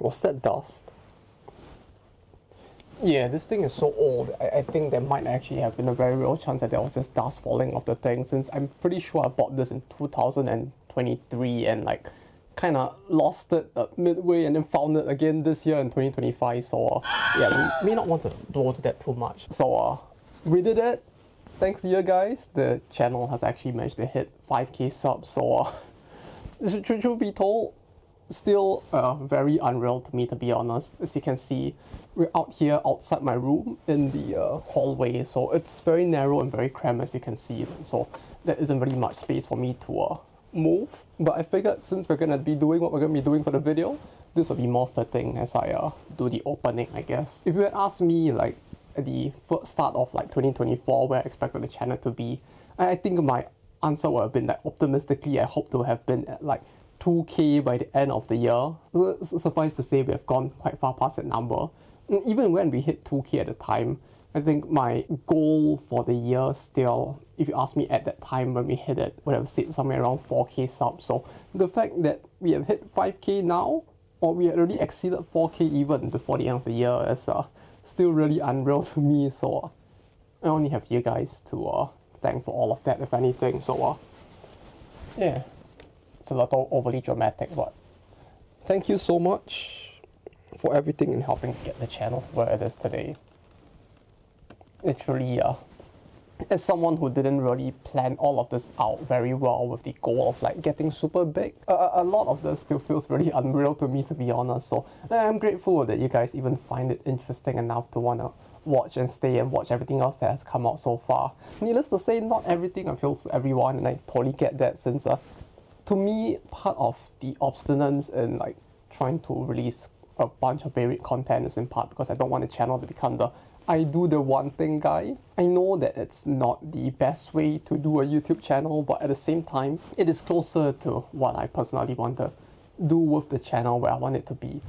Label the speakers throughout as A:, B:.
A: Was that dust? Yeah, this thing is so old. I think there might actually have been a very real chance that there was just dust falling off the thing, since I'm pretty sure I bought this in 2023 and like kind of lost it midway and then found it again this year in 2025. So yeah, we may not want to blow to that too much. So we did it. Thanks to you guys, the channel has actually managed to hit 5k subs. So truth be told, still very unreal to me, to be honest. As you can see, we're out here outside my room in the hallway, so it's very narrow and very cramped, as you can see, so there isn't really much space for me to move. But I figured since we're gonna be doing what we're gonna be doing for the video, this will be more fitting as I do the opening, I guess. If you had asked me like at the first start of like 2024 where I expected the channel to be, I think my answer would have been like, optimistically I hope to have been at like 2k by the end of the year. Suffice to say, we have gone quite far past that number. Even when we hit 2k at the time, I think my goal for the year still, if you ask me at that time when we hit it, would have said somewhere around 4k subs. So the fact that we have hit 5k now, or we had already exceeded 4k even before the end of the year, is still really unreal to me. So I only have you guys to thank for all of that, if anything. So yeah. It's a little overly dramatic, but thank you so much for everything and helping get the channel where it is today. It's really, as someone who didn't really plan all of this out very well with the goal of like getting super big, a lot of this still feels really unreal to me, to be honest. So I'm grateful that you guys even find it interesting enough to want to watch and stay and watch everything else that has come out so far. Needless to say, not everything appeals to everyone, and I totally get that, since to me, part of the obstinance in like trying to release a bunch of varied content is in part because I don't want the channel to become the I do the one thing guy. I know that it's not the best way to do a YouTube channel, but at the same time, it is closer to what I personally want to do with the channel, where I want it to be.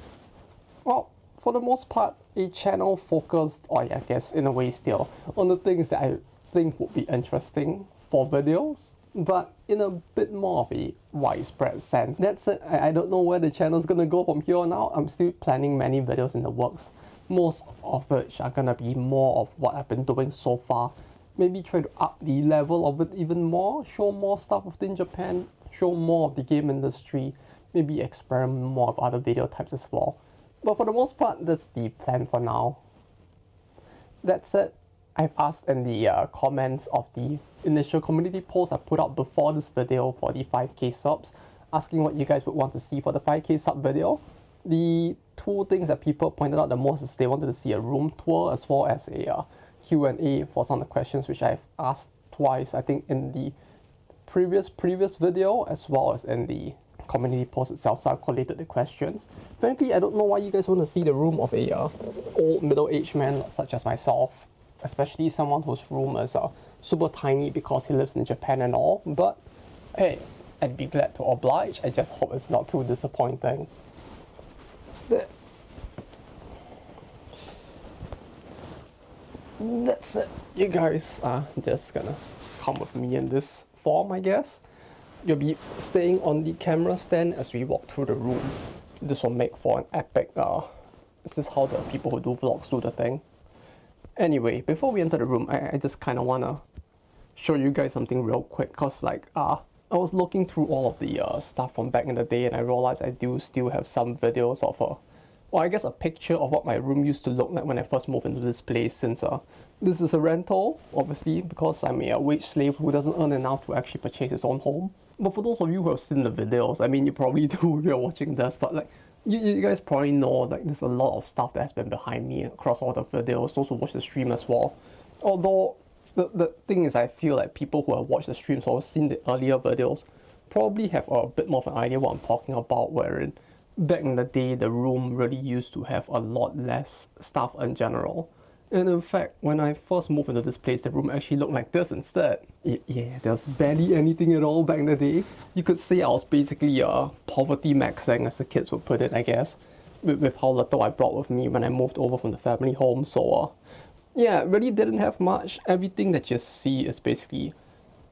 A: Well, for the most part, a channel focused, or I guess in a way still, on the things that I think would be interesting for videos, but in a bit more of a widespread sense. That's it. I don't know where the channel's gonna go from here on out. I'm still planning many videos in the works, most of which are gonna be more of what I've been doing so far. Maybe try to up the level of it even more, show more stuff within Japan, show more of the game industry, maybe experiment more of other video types as well. But for the most part, that's the plan for now. That's it. I've asked in the comments of the initial community post I put out before this video for the 5k subs, asking what you guys would want to see for the 5k sub video. The two things that people pointed out the most is they wanted to see a room tour as well as a Q&A for some of the questions which I've asked twice, I think in the previous video as well as in the community post itself, so I've collated the questions. Frankly, I don't know why you guys want to see the room of a old middle-aged man such as myself, especially someone whose room is super tiny because he lives in Japan and all, but hey, I'd be glad to oblige. I just hope it's not too disappointing. That's it. You guys are just gonna come with me in this form, I guess. You'll be staying on the camera stand as we walk through the room. This will make for an epic, this is how the people who do vlogs do the thing. Anyway, before we enter the room, I just kind of want to show you guys something real quick, because like, I was looking through all of the stuff from back in the day and I realized I do still have some videos of well, I guess a picture of what my room used to look like when I first moved into this place, since this is a rental, obviously, because I'm a wage slave who doesn't earn enough to actually purchase his own home. But for those of you who have seen the videos, I mean, you probably do if you're watching this, but like, you guys probably know like there's a lot of stuff that has been behind me across all the videos, those who watch the stream as well. Although the thing is, I feel like people who have watched the streams or seen the earlier videos probably have a bit more of an idea what I'm talking about, wherein back in the day the room really used to have a lot less stuff in general. And in fact, when I first moved into this place, the room actually looked like this instead. Yeah, there's barely anything at all back in the day. You could say I was basically poverty maxing, as the kids would put it, I guess, with how little I brought with me when I moved over from the family home. So yeah, really didn't have much. Everything that you see is basically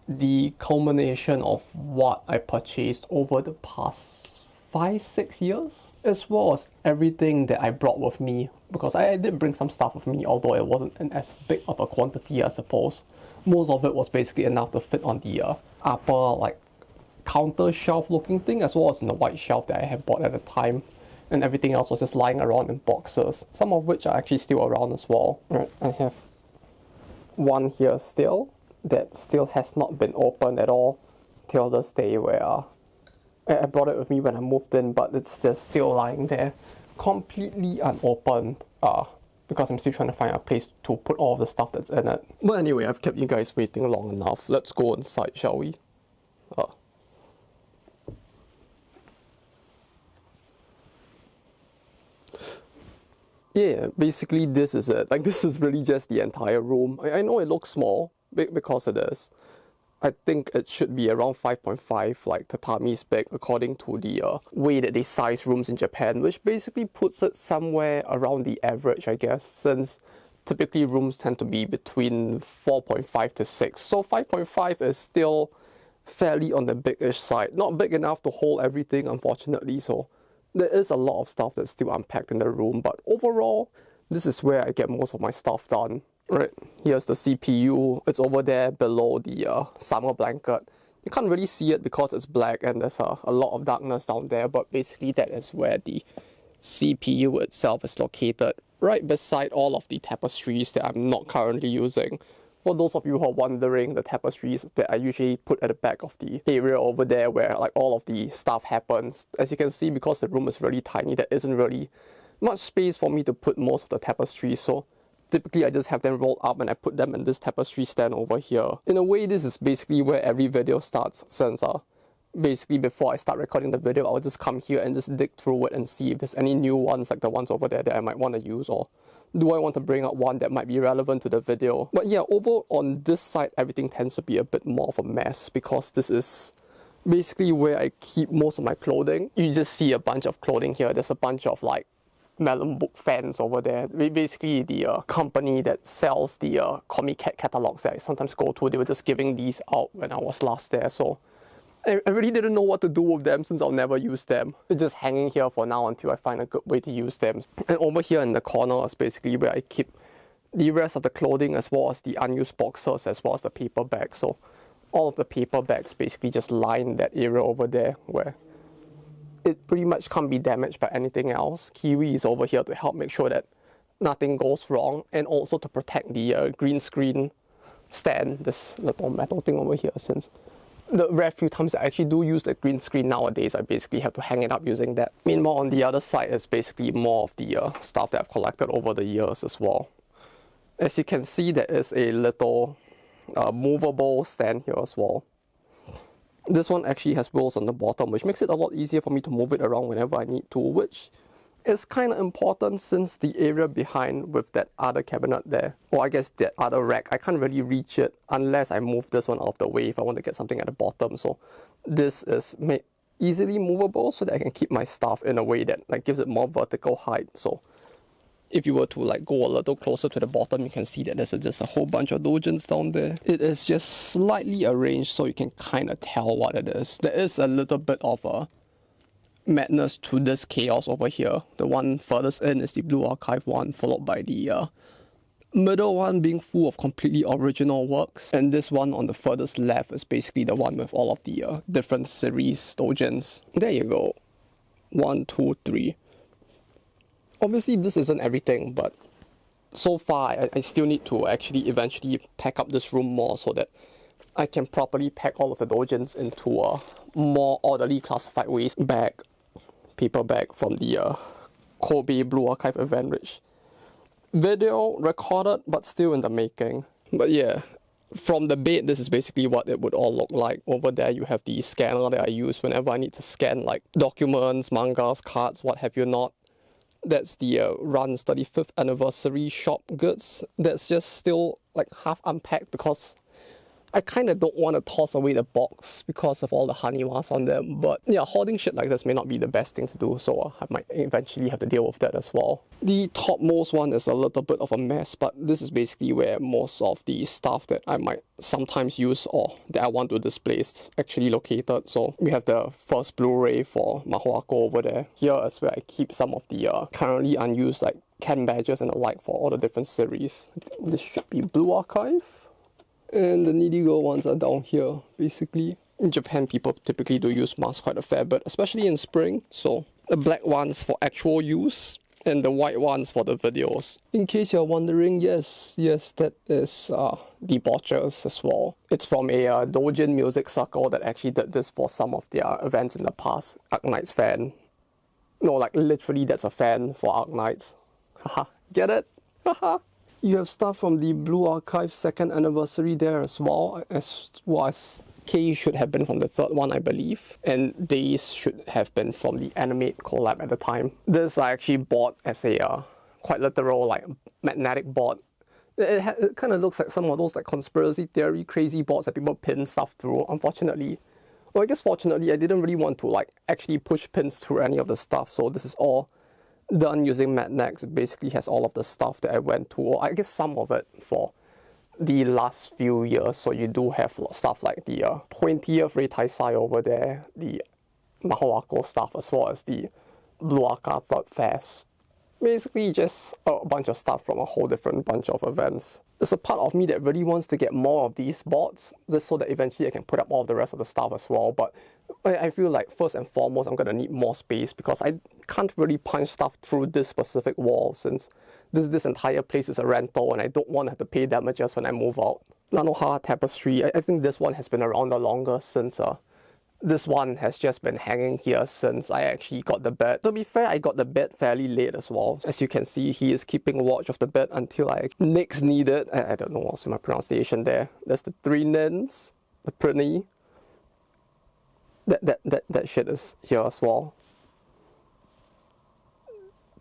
A: the culmination of what I purchased over the past 5-6 years, as well as everything that I brought with me, because I did bring some stuff with me, although it wasn't as big of a quantity, I suppose. Most of it was basically enough to fit on the upper like counter shelf looking thing, as well as in the white shelf that I had bought at the time, and everything else was just lying around in boxes, some of which are actually still around as well. Right, I have one here still that still has not been opened at all till this day, where I brought it with me when I moved in, but it's just still lying there completely unopened, because I'm still trying to find a place to put all of the stuff that's in it. But anyway, I've kept you guys waiting long enough. Let's go inside, shall we? Yeah, basically this is it. Like, this is really just the entire room. I know it looks small, because it is. I think it should be around 5.5, like tatami's big, according to the way that they size rooms in Japan, which basically puts it somewhere around the average, I guess, since typically rooms tend to be between 4.5 to 6. So 5.5 is still fairly on the big-ish side. Not big enough to hold everything, unfortunately, so there is a lot of stuff that's still unpacked in the room, but overall, this is where I get most of my stuff done. Right, here's the CPU. It's over there below the summer blanket. You can't really see it because it's black and there's a lot of darkness down there, but basically that is where the CPU itself is located, right beside all of the tapestries that I'm not currently using. For those of you who are wondering, the tapestries that I usually put at the back of the area over there where like all of the stuff happens. As you can see, because the room is really tiny, there isn't really much space for me to put most of the tapestries, so typically I just have them rolled up and I put them in this tapestry stand over here. In a way, this is basically where every video starts, since basically before I start recording the video, I'll just come here and just dig through it and see if there's any new ones like the ones over there that I might want to use, or do I want to bring up one that might be relevant to the video. But yeah, over on this side, everything tends to be a bit more of a mess, because this is basically where I keep most of my clothing. You just see a bunch of clothing here. There's a bunch of like Melon Book fans over there. Basically the company that sells the Comic Cat catalogs that I sometimes go to, they were just giving these out when I was last there, so I really didn't know what to do with them since I'll never use them. They're just hanging here for now until I find a good way to use them. And over here in the corner is basically where I keep the rest of the clothing, as well as the unused boxes, as well as the paper bags. So all of the paper bags basically just line that area over there where it pretty much can't be damaged by anything else. Kiwi is over here to help make sure that nothing goes wrong, and also to protect the green screen stand, this little metal thing over here, since the rare few times I actually do use the green screen nowadays, I basically have to hang it up using that. Meanwhile, on the other side is basically more of the stuff that I've collected over the years as well. As you can see, there is a little movable stand here as well. This one actually has wheels on the bottom, which makes it a lot easier for me to move it around whenever I need to, which is kind of important since the area behind with that other cabinet there, or I guess that other rack, I can't really reach it unless I move this one out of the way if I want to get something at the bottom. So this is made easily movable so that I can keep my stuff in a way that like gives it more vertical height. So if you were to like go a little closer to the bottom, you can see that there's just a whole bunch of dojins down there. It is just slightly arranged so you can kind of tell what it is. There is a little bit of a madness to this chaos over here. The one furthest in is the Blue Archive one, followed by the middle one being full of completely original works, and this one on the furthest left is basically the one with all of the different series dojins. There you go. 1, 2, 3. Obviously this isn't everything, but so far I still need to actually eventually pack up this room more so that I can properly pack all of the dojins into a more orderly classified ways. Bag, paper bag from the Kobe Blue Archive event, which video recorded but still in the making. But yeah, from the bed, this is basically what it would all look like. Over there you have the scanner that I use whenever I need to scan like documents, mangas, cards, what have you not. That's the Run's 35th anniversary shop goods. That's just still like half unpacked because I kind of don't want to toss away the box because of all the haniwas on them, but yeah, hoarding shit like this may not be the best thing to do, so I might eventually have to deal with that as well. The topmost one is a little bit of a mess, but this is basically where most of the stuff that I might sometimes use or that I want to display is actually located. So we have the first Blu-ray for Mahoako over there. Here is where I keep some of the currently unused like can badges and the like for all the different series. I think this should be Blue Archive. And the Needy Girl ones are down here, basically. In Japan, people typically do use masks quite a fair bit, especially in spring. So the black ones for actual use, and the white ones for the videos. In case you're wondering, yes, that is Debauchers as well. It's from a doujin music circle that actually did this for some of their events in the past. Arknight's fan. No, like literally that's a fan for Arknights. Haha, get it? Haha. You have stuff from the Blue Archive 2nd anniversary there as well K should have been from the 3rd one, I believe, and Days should have been from the Animate collab at the time. This I actually bought as a quite literal like magnetic board. It kind of looks like some of those like conspiracy theory crazy boards that people pin stuff through. Unfortunately, well, I guess fortunately, I didn't really want to like actually push pins through any of the stuff, so this is all done using Magnex. It basically has all of the stuff that I went to, or I guess some of it for the last few years. So you do have stuff like the 20th Reitaisai over there, the Mahoako stuff, as well as the Blue Aka 3rd Fest. Basically just a bunch of stuff from a whole different bunch of events. There's a part of me that really wants to get more of these boards, just so that eventually I can put up all of the rest of the stuff as well, but I feel like first and foremost I'm going to need more space because I can't really punch stuff through this specific wall since this entire place is a rental and I don't want to have to pay damages when I move out. Nanoha Tapestry, I think this one has been around the longest since this one has just been hanging here since I actually got the bed. To be fair, I got the bed fairly late as well. As you can see, he is keeping watch of the bed until I next need it. I don't know what's my pronunciation there. There's the 3 nins, the Prinny. That shit is here as well.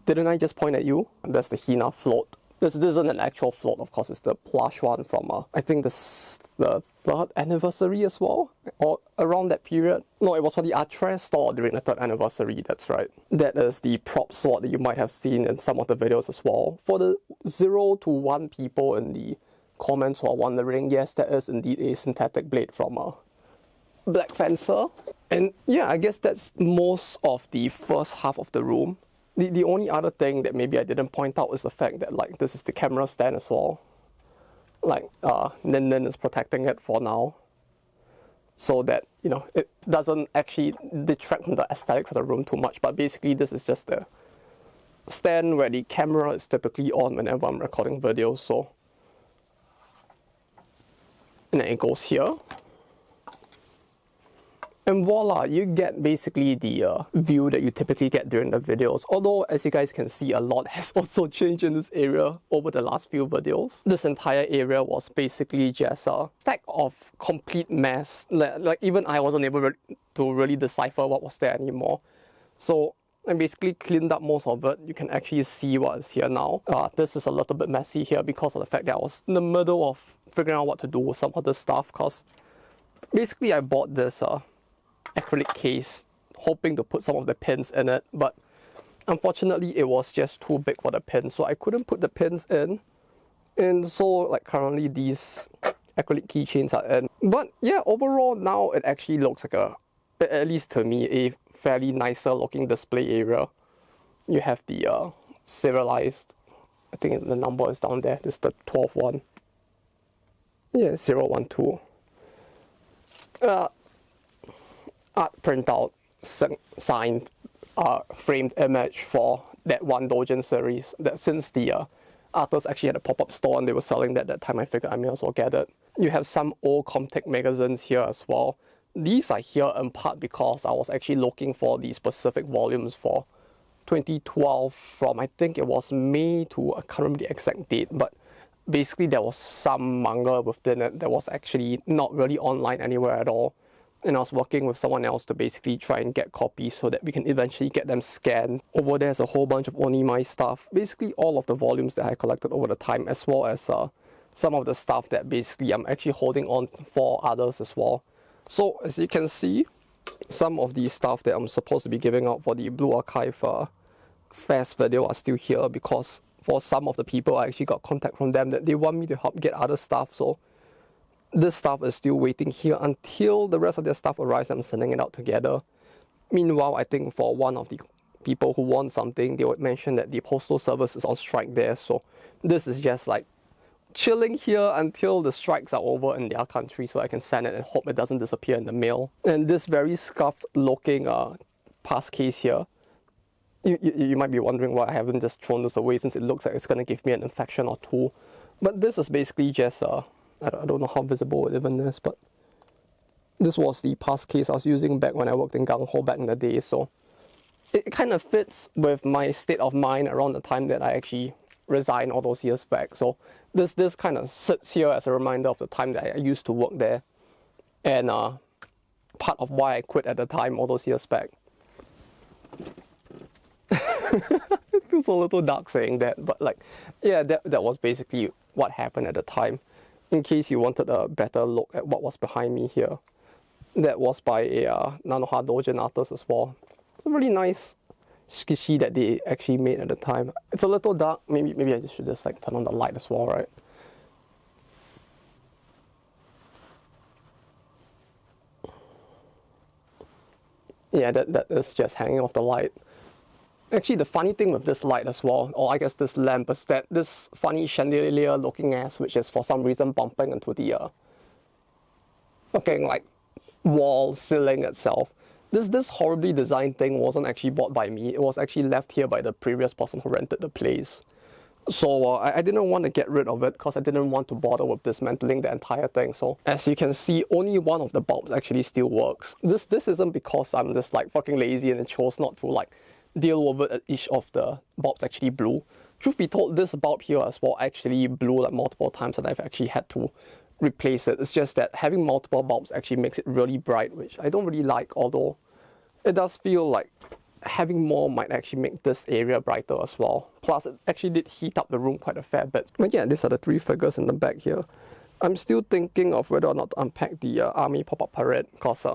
A: Didn't I just point at you? There's the Hina float. This isn't an actual float, of course, it's the plush one from, I think the 3rd anniversary as well, or around that period. No, it was for the Artres store during the 3rd anniversary, that's right. That is the prop sword that you might have seen in some of the videos as well. For the 0 to 1 people in the comments who are wondering, yes, that is indeed a synthetic blade from Black Fencer. And yeah, I guess that's most of the first half of the room. The only other thing that maybe I didn't point out is the fact that like this is the camera stand as well. Like Nin is protecting it for now, so that you know it doesn't actually detract from the aesthetics of the room too much. But basically, this is just the stand where the camera is typically on whenever I'm recording videos. So, and then it goes here. And voila, you get basically the view that you typically get during the videos. Although, as you guys can see, a lot has also changed in this area over the last few videos. This entire area was basically just a stack of complete mess. Like even I wasn't able to really decipher what was there anymore. So I basically cleaned up most of it. You can actually see what is here now. This is a little bit messy here because of the fact that I was in the middle of figuring out what to do with some of this stuff. Because basically I bought this acrylic case hoping to put some of the pins in it, but unfortunately it was just too big for the pins, so I couldn't put the pins in, and so like currently these acrylic keychains are in. But yeah, overall now it actually looks like at least to me, a fairly nicer looking display area. You have the serialized, I think the number is down there, this is the 12th one. Yeah, 012. Art printout, signed, framed image for that one doujin series. That since the artists actually had a pop-up store and they were selling that time, I figured I may as well get it. You have some old Comtech magazines here as well. These are here in part because I was actually looking for the specific volumes for 2012 from, I think it was May to, I can't remember the exact date, but basically there was some manga within it that was actually not really online anywhere at all. And I was working with someone else to basically try and get copies so that we can eventually get them scanned. Over there's a whole bunch of Onimai stuff. Basically all of the volumes that I collected over the time, as well as some of the stuff that basically I'm actually holding on for others as well. So as you can see, some of the stuff that I'm supposed to be giving out for the Blue Archive Fest video are still here, because for some of the people I actually got contact from them that they want me to help get other stuff. So this stuff is still waiting here until the rest of their stuff arrives. I'm sending it out together. Meanwhile, I think for one of the people who want something, they would mention that the postal service is on strike there. So this is just like chilling here until the strikes are over in their country, so I can send it and hope it doesn't disappear in the mail. And this very scuffed looking pass case here, you might be wondering why I haven't just thrown this away, since it looks like it's going to give me an infection or two. But this is basically just, I don't know how visible it even is, but this was the pass case I was using back when I worked in Gang Ho back in the day. So it kind of fits with my state of mind around the time that I actually resigned all those years back. So this kind of sits here as a reminder of the time that I used to work there, and part of why I quit at the time all those years back. It feels a little dark saying that, but like, yeah, that was basically what happened at the time. In case you wanted a better look at what was behind me here, that was by a Nanoha Dojin artist as well. It's a really nice skishi that they actually made at the time. It's a little dark. Maybe I should just like turn on the light as well, right? Yeah, that is just hanging off the light. Actually, the funny thing with this light as well, or I guess this lamp, is that this funny chandelier looking ass, which is for some reason bumping into the fucking like wall ceiling itself. This horribly designed thing wasn't actually bought by me. It was actually left here by the previous person who rented the place. So I didn't want to get rid of it because I didn't want to bother with dismantling the entire thing. So as you can see, only one of the bulbs actually still works. This isn't because I'm just like fucking lazy and chose not to like deal with it each of the bulbs actually blew. Truth be told, this bulb here as well actually blew like multiple times and I've actually had to replace it. It's just that having multiple bulbs actually makes it really bright, which I don't really like, although it does feel like having more might actually make this area brighter as well. Plus, it actually did heat up the room quite a fair bit. But yeah, these are the three figures in the back here. I'm still thinking of whether or not to unpack the army pop-up parade, because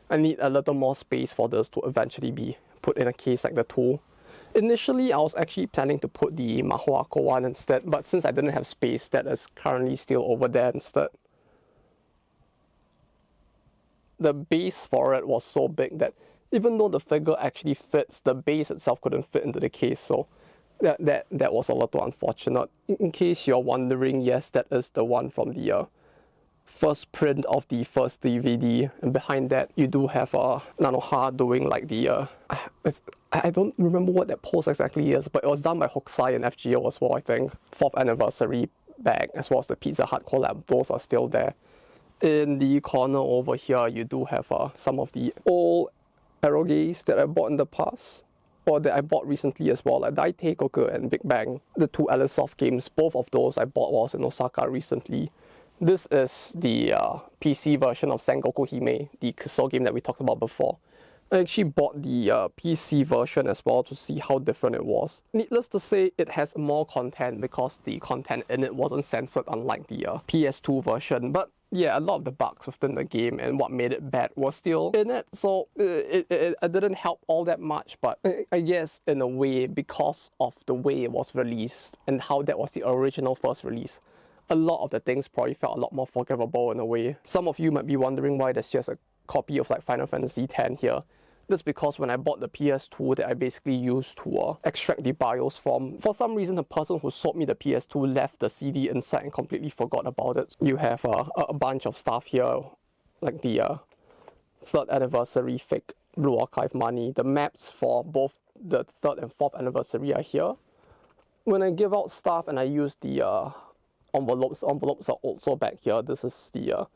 A: I need a little more space for this to eventually be put in a case like the two. Initially, I was actually planning to put the Mahoako one instead, but since I didn't have space, that is currently still over there instead. The base for it was so big that even though the figure actually fits, the base itself couldn't fit into the case, so that was a little unfortunate. In case you're wondering, yes, that is the one from the first print of the first DVD, and behind that you do have Nanoha doing like the I don't remember what that pose exactly is, but it was done by Hokusai and FGO as well, I think. 4th anniversary bag as well as the Pizza Hut collab, those are still there. In the corner over here you do have some of the old eroges that I bought in the past, or that I bought recently as well, like Daiteikoku and Big Bang, the two Alicesoft games. Both of those I bought while I was in Osaka recently. This is the PC version of Sengoku Hime, the Kiso game that we talked about before. I actually bought the PC version as well to see how different it was. Needless to say, it has more content because the content in it wasn't censored, unlike the PS2 version. But yeah, a lot of the bugs within the game and what made it bad was still in it, so it didn't help all that much. But I guess in a way, because of the way it was released and how that was the original first release, a lot of the things probably felt a lot more forgivable in a way. Some of you might be wondering why there's just a copy of like Final Fantasy X here. That's because when I bought the PS2 that I basically used to extract the BIOS from, for some reason the person who sold me the PS2 left the CD inside and completely forgot about it. You have a bunch of stuff here, like the 3rd anniversary fake Blue Archive money. The maps for both the 3rd and 4th anniversary are here. When I give out stuff and I use the envelopes are also back here. This is the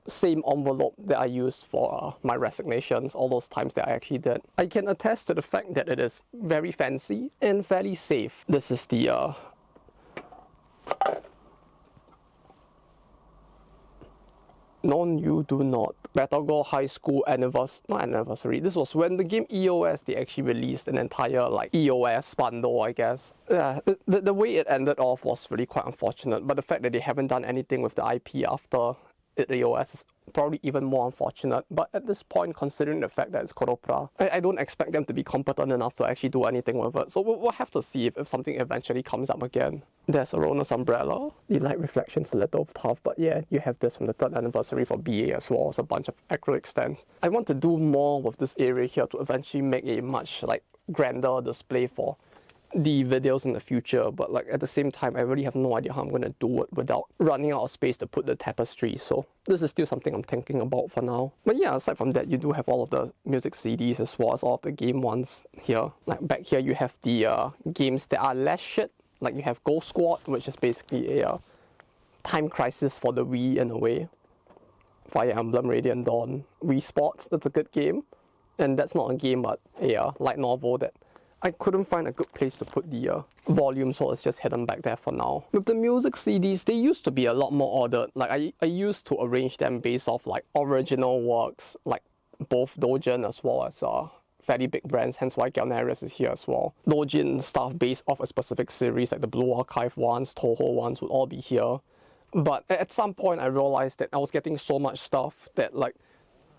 A: same envelope that I used for my resignations, all those times that I actually did. I can attest to the fact that it is very fancy and fairly safe. This is the No, you do not. Battle High School not anniversary. This was when the game EOS, they actually released an entire like EOS bundle, I guess. Yeah, the way it ended off was really quite unfortunate, but the fact that they haven't done anything with the IP after it EOS is probably even more unfortunate. But at this point, considering the fact that it's Koropra, I don't expect them to be competent enough to actually do anything with it. So we'll have to see if something eventually comes up again. There's Arona's umbrella. The light reflection's a little tough, but yeah, you have this from the 3rd anniversary for BA as well as a bunch of acrylic stands. I want to do more with this area here to eventually make a much like grander display for the videos in the future, but like at the same time I really have no idea how I'm going to do it without running out of space to put the tapestry, so this is still something I'm thinking about for now. But yeah, aside from that, you do have all of the music CDs as well as all of the game ones here. Like back here you have the games that are less shit, like you have Ghost Squad, which is basically a time crisis for the Wii in a way. Fire Emblem Radiant Dawn, Wii Sports, that's a good game, and that's not a game but a light novel that I couldn't find a good place to put the volume, so it's just hidden back there for now. With the music CDs, they used to be a lot more ordered. Like I used to arrange them based off like original works, like both Dojin as well as fairly big brands, hence why QnA is here as well. Dojin stuff based off a specific series, like the Blue Archive ones, Toho ones would all be here. But at some point I realized that I was getting so much stuff that like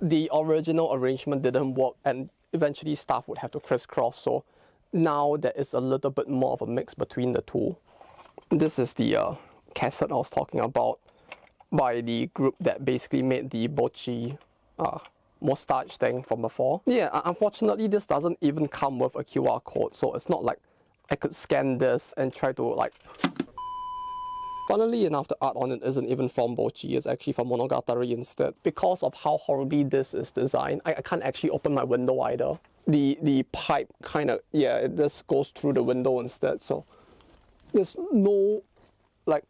A: the original arrangement didn't work, and eventually stuff would have to crisscross, so now there is a little bit more of a mix between the two. This is the cassette I was talking about by the group that basically made the Bochi mustache thing from before. Yeah, unfortunately this doesn't even come with a QR code, so it's not like I could scan this and try to like... Funnily enough, the art on it isn't even from Bochi, it's actually from Monogatari instead. Because of how horribly this is designed, I can't actually open my window either. The pipe kind of, yeah, it just goes through the window instead, so there's no like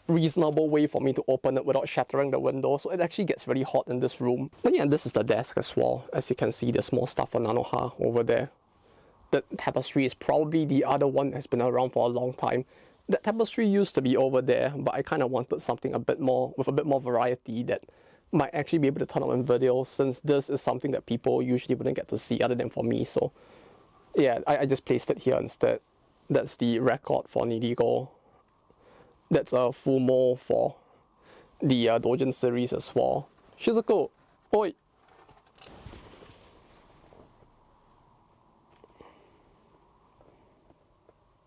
A: reasonable way for me to open it without shattering the window, so it actually gets really hot in this room. But yeah, this is the desk as well. As you can see, there's more stuff for Nanoha over there. The tapestry is probably the other one that's been around for a long time. The tapestry used to be over there, but I kind of wanted something with a bit more variety that might actually be able to turn up in videos, since this is something that people usually wouldn't get to see other than for me. So yeah, I just placed it here instead. That's the record for Nidigo. That's a Fumo for the Dojin series as well. Shizuko, oi!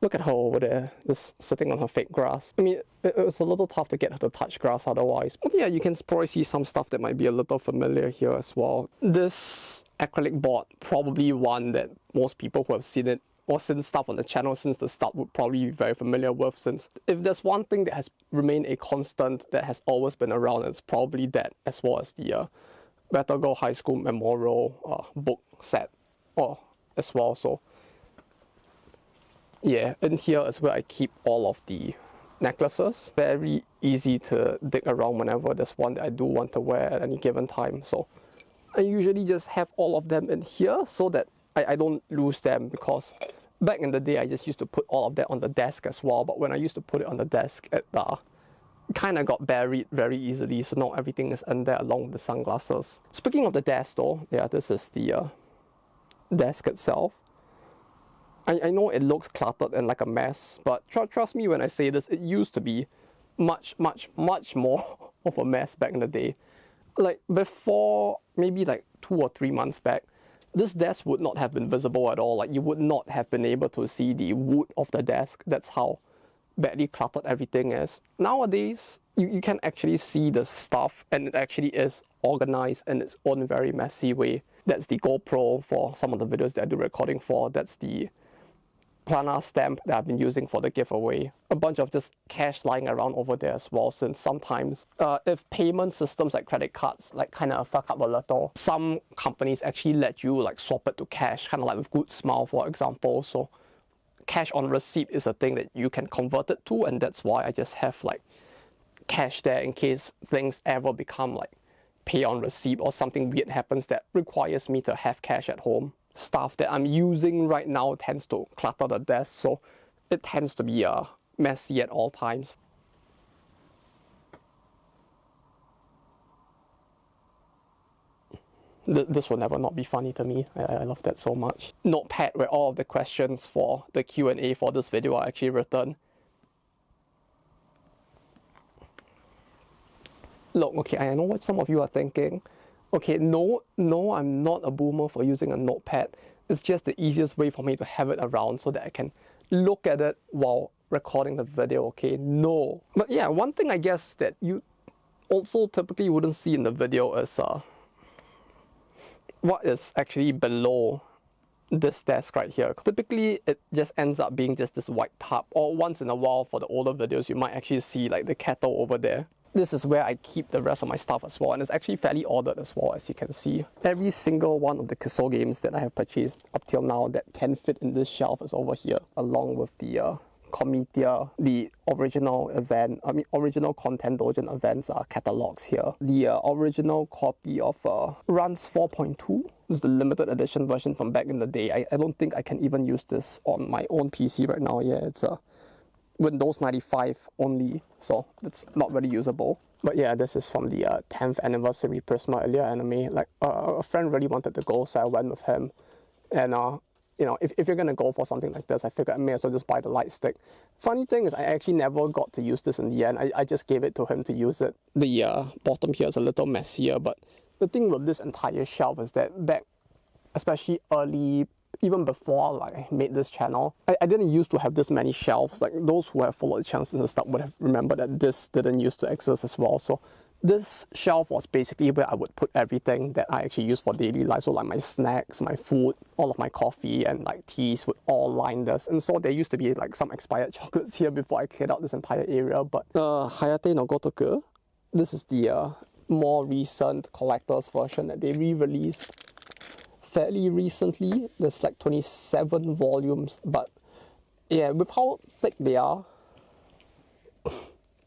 A: Look at her over there, just sitting on her fake grass. I mean, it was a little tough to get her to touch grass otherwise. But yeah, you can probably see some stuff that might be a little familiar here as well. This acrylic board, probably one that most people who have seen it or seen stuff on the channel since the start would probably be very familiar with, since if there's one thing that has remained a constant that has always been around, it's probably that, as well as the Battle High School Memorial book set as well. So yeah, in here is where I keep all of the necklaces. Very easy to dig around whenever there's one that I do want to wear at any given time. So I usually just have all of them in here so that I don't lose them, because back in the day I just used to put all of that on the desk as well, but when I used to put it on the desk, it kind of got buried very easily, so now everything is in there along with the sunglasses. Speaking of the desk though, yeah, this is the desk itself. I know it looks cluttered and like a mess, but trust me when I say this, it used to be much more of a mess back in the day. Like before, maybe like 2 or 3 months back, this desk would not have been visible at all. Like you would not have been able to see the wood of the desk. That's how badly cluttered everything is. Nowadays, you can actually see the stuff, and it actually is organized in its own very messy way. That's the GoPro for some of the videos that I do recording for. That's the Plana stamp that I've been using for the giveaway. A bunch of just cash lying around over there as well, since sometimes if payment systems like credit cards like kind of fuck up a little, some companies actually let you like swap it to cash, kind of like with Good Smile for example. So cash on receipt is a thing that you can convert it to, and that's why I just have like cash there in case things ever become like pay on receipt or something weird happens that requires me to have cash at home. Stuff that I'm using right now tends to clutter the desk, so it tends to be messy at all times. This will never not be funny to me. I love that so much. Notepad where all of the questions for the Q&A for this video are actually written. Look, okay, I know what some of you are thinking. Okay, no, I'm not a boomer for using a notepad. It's just the easiest way for me to have it around so that I can look at it while recording the video, okay? No. But yeah, one thing I guess that you also typically wouldn't see in the video is what is actually below this desk right here. Typically, it just ends up being just this white tub, or once in a while for the older videos, you might actually see like the kettle over there. This is where I keep the rest of my stuff as well, and it's actually fairly ordered as well, as you can see. Every single one of the QnA games that I have purchased up till now that can fit in this shelf is over here, along with the Comitia, the original original content Dojin events catalogs here. The original copy of Runs 4.2 is the limited edition version from back in the day. I don't think I can even use this on my own PC right now. Yeah, it's Windows 95 only, so it's not really usable. But yeah, this is from the 10th anniversary Prisma Elia anime. Like a friend really wanted to go, so I went with him. And you know, if you're gonna go for something like this, I figured I may as well just buy the light stick. Funny thing is, I actually never got to use this in the end. I just gave it to him to use it. The bottom here is a little messier, but the thing with this entire shelf is that back, especially early, even before like I made this channel, I didn't used to have this many shelves. Like those who have followed the channel since the start would have remembered that this didn't used to exist as well. So this shelf was basically where I would put everything that I actually use for daily life. So like my snacks, my food, all of my coffee and like teas would all line this. And so there used to be like some expired chocolates here before I cleared out this entire area. But Hayate no Gotoku, this is the more recent collector's version that they re-released fairly recently. There's like 27 volumes, but yeah, with how thick they are,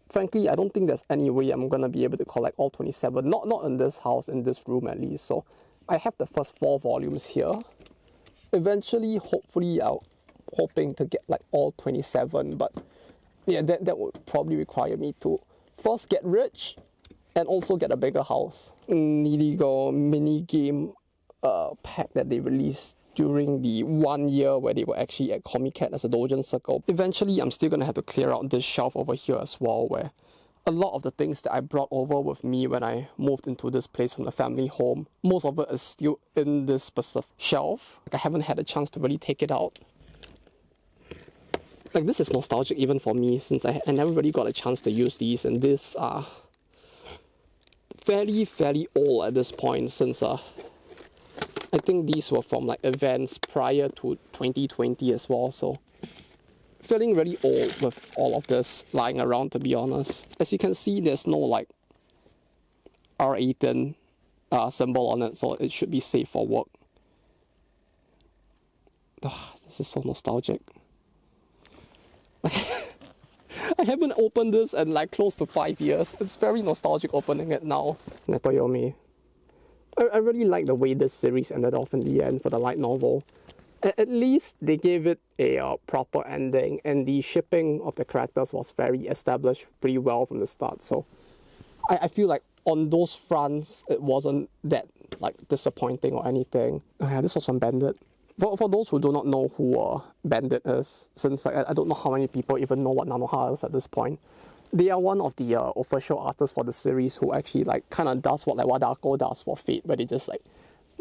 A: frankly, I don't think there's any way I'm gonna be able to collect all 27. Not in this house, in this room at least. So I have the first 4 volumes here. Eventually, hopefully, I'm hoping to get like all 27. But yeah, that would probably require me to first get rich and also get a bigger house. Nidigo mini game pack that they released during the 1 year where they were actually at Comic Cat as a Dojin Circle. Eventually, I'm still gonna have to clear out this shelf over here as well, where a lot of the things that I brought over with me when I moved into this place from the family home, most of it is still in this specific shelf. Like, I haven't had a chance to really take it out. Like, this is nostalgic even for me, since I never really got a chance to use these, and these are fairly old at this point, since I think these were from like events prior to 2020 as well, so feeling really old with all of this lying around, to be honest. As you can see, there's no like R18 symbol on it, so it should be safe for work. This is so nostalgic. I haven't opened this in like close to 5 years. It's very nostalgic opening it now. Netoyomi. I really like the way this series ended off in the end for the light novel. At least they gave it a proper ending, and the shipping of the characters was very established pretty well from the start. So I feel like on those fronts, it wasn't that like disappointing or anything. Oh yeah, this was from Bandit. For those who do not know who Bandit is, since like, I don't know how many people even know what Nanoha is at this point. They are one of the official artists for the series who actually like kind of does what like Wadako does for Fate, where they just like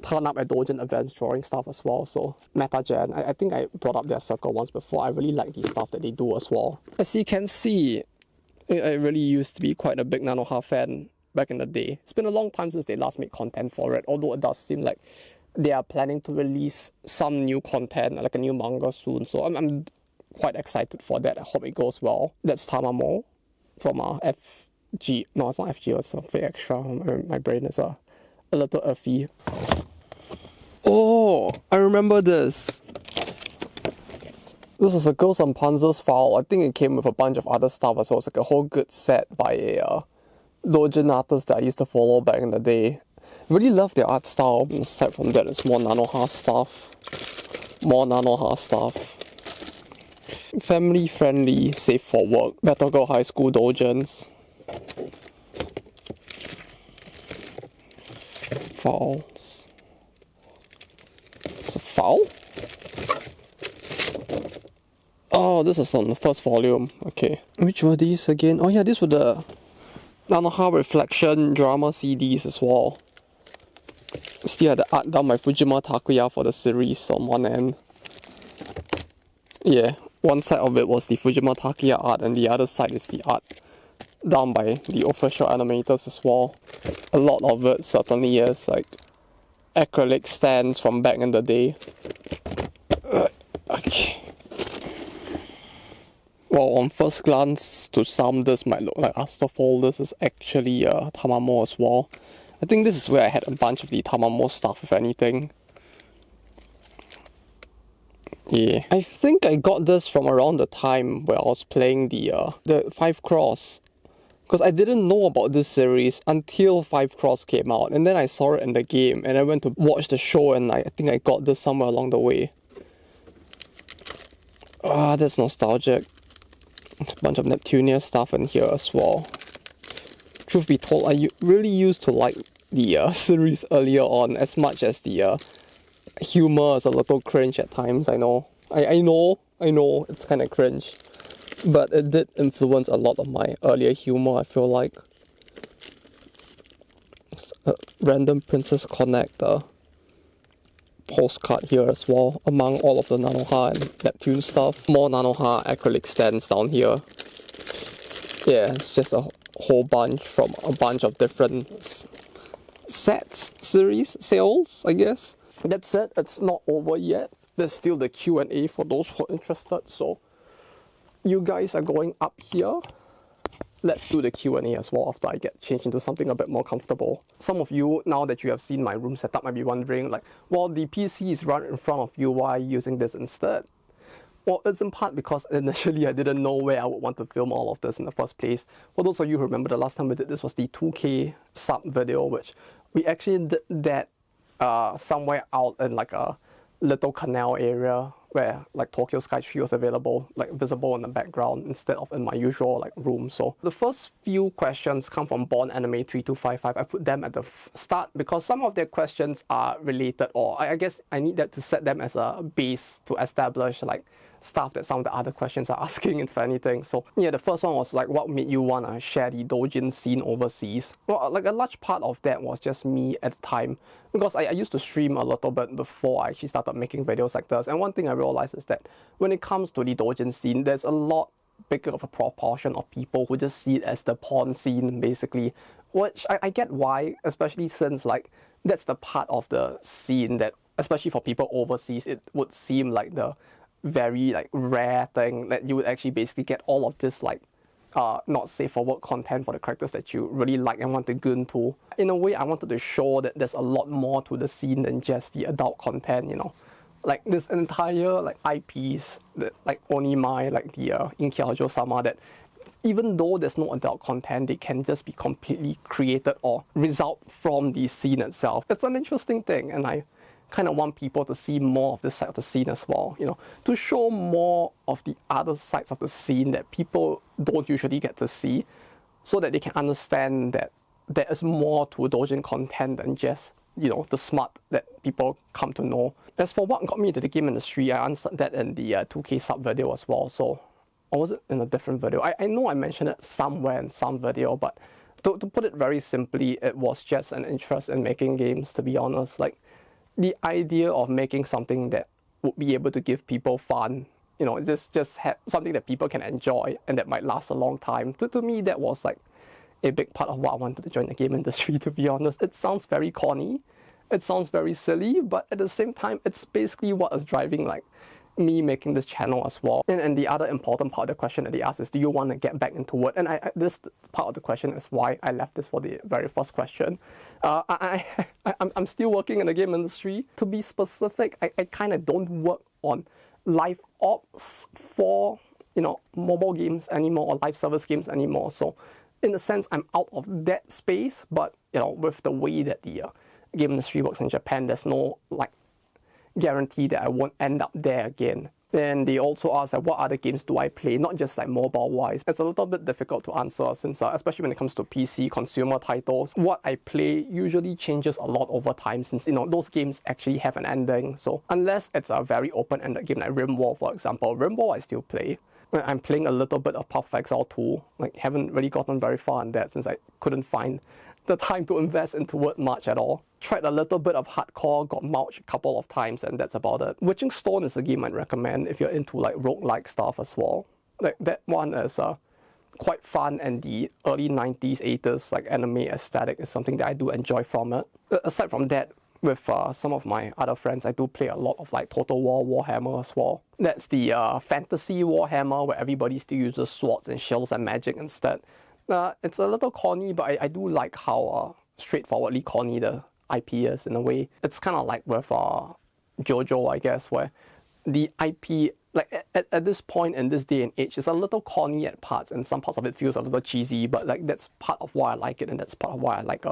A: turn up at Dojin events drawing stuff as well. So Metagen, I think I brought up their circle once before. I really like the stuff that they do as well. As you can see, I really used to be quite a big Nanoha fan back in the day. It's been a long time since they last made content for it, although it does seem like they are planning to release some new content, like a new manga soon. So I'm quite excited for that. I hope it goes well. That's Tamamo from FG. No, it's not FG, it's something extra. My brain is a little earthy. Oh, I remember this. This was a Girls and Panzers file. I think it came with a bunch of other stuff as well. It was like a whole good set by a Dojin artist that I used to follow back in the day. Really love their art style. Aside from that, it's more Nanoha stuff. Family friendly, safe for work. Battle Girl High School Dojins. Files. file. Oh, this is on the first volume. Okay. Which were these again? Oh yeah, these were the Nanoha Reflection drama CDs as well. Still had the art done by Fujima Takuya for the series on one end. Yeah, one side of it was the Fujima Takuya art and the other side is the art done by the official animators as well. A lot of it certainly is like acrylic stands from back in the day. Okay. Well, on first glance, to some this might look like Astropole. This is actually Tamamo as well. I think this is where I had a bunch of the Tamamo stuff, if anything. Yeah. I think I got this from around the time where I was playing the 5 Cross. Because I didn't know about this series until 5 Cross came out. And then I saw it in the game and I went to watch the show and I think I got this somewhere along the way. Ah, that's nostalgic. There's a bunch of Neptunia stuff in here as well. Truth be told, I really used to like the series earlier on as much as the humor is a little cringe at times. I know, it's kind of cringe. But it did influence a lot of my earlier humor, I feel like. Random Princess Connect postcard here as well, among all of the Nanoha and Neptune stuff. More Nanoha acrylic stands down here. Yeah, it's just a whole bunch from a bunch of different sets, series, sales, I guess. That said, it's not over yet. There's still the Q&A for those who are interested, so you guys are going up here. Let's do the Q&A as well after I get changed into something a bit more comfortable. Some of you, now that you have seen my room setup, might be wondering, like, well, the PC is right in front of you, why are you using this instead? Well, it's in part because initially I didn't know where I would want to film all of this in the first place. For those of you who remember, the last time we did this was the 2K sub video, which we actually did that somewhere out in like a little canal area where like Tokyo Sky Tree was available, like visible in the background instead of in my usual like room. So the first few questions come from Born Anime 3255. I put them at the start because some of their questions are related, or I guess I need that to set them as a base to establish like stuff that some of the other questions are asking, if anything. So yeah, the first one was like, what made you want to share the doujin scene overseas? Well, like a large part of that was just me at the time, because I used to stream a little bit before I actually started making videos like this. And one thing I realized is that when it comes to the doujin scene, there's a lot bigger of a proportion of people who just see it as the porn scene, basically. Which I get why, especially since like that's the part of the scene that, especially for people overseas, it would seem like the very like rare thing that you would actually basically get all of this like not safe for work content for the characters that you really like and want to go into. In a way, I wanted to show that there's a lot more to the scene than just the adult content, you know. Like this entire like IPs that like Onimai, like the Inkiajo-sama, that even though there's no adult content, they can just be completely created or result from the scene itself. It's an interesting thing, and I kind of want people to see more of this side of the scene as well, you know, to show more of the other sides of the scene that people don't usually get to see, so that they can understand that there is more to doujin content than just, you know, the smut that people come to know. As for what got me into the game industry, I answered that in the 2K sub video as well, so, or was it in a different video? I know I mentioned it somewhere in some video, but to put it very simply, it was just an interest in making games, to be honest. Like, the idea of making something that would be able to give people fun, you know, just have something that people can enjoy and that might last a long time. To me, that was like a big part of what I wanted to join the game industry, to be honest. It sounds very corny, it sounds very silly, but at the same time, it's basically what is driving like me making this channel as well. And the other important part of the question that they asked is, do you want to get back into it? And this part of the question is why I left this for the very first question. I'm still working in the game industry. To be specific, I kind of don't work on live ops for, you know, mobile games anymore or live service games anymore. So in a sense, I'm out of that space, but, you know, with the way that the game industry works in Japan, there's no like guarantee that I won't end up there again. And they also ask like, what other games do I play, not just like mobile-wise. It's a little bit difficult to answer since, especially when it comes to PC consumer titles, what I play usually changes a lot over time since, those games actually have an ending. So unless it's a very open-ended game like RimWorld, for example, RimWorld I still play. I'm playing a little bit of Path of Exile 2, like haven't really gotten very far in that since I couldn't find the time to invest into it much at all. Tried a little bit of hardcore, got mouched a couple of times, and that's about it. Witching Stone is a game I'd recommend if you're into like roguelike stuff as well. Like that one is quite fun, and the early 90s, 80s like anime aesthetic is something that I do enjoy from it. Aside from that, with some of my other friends, I do play a lot of like Total War Warhammer as well. That's the fantasy Warhammer where everybody still uses swords and shields and magic instead. It's a little corny, but I do like how straightforwardly corny the IP is in a way. It's kind of like with JoJo, I guess, where the IP, like at this point in this day and age, is a little corny at parts, and some parts of it feels a little cheesy, but like that's part of why I like it, and that's part of why I like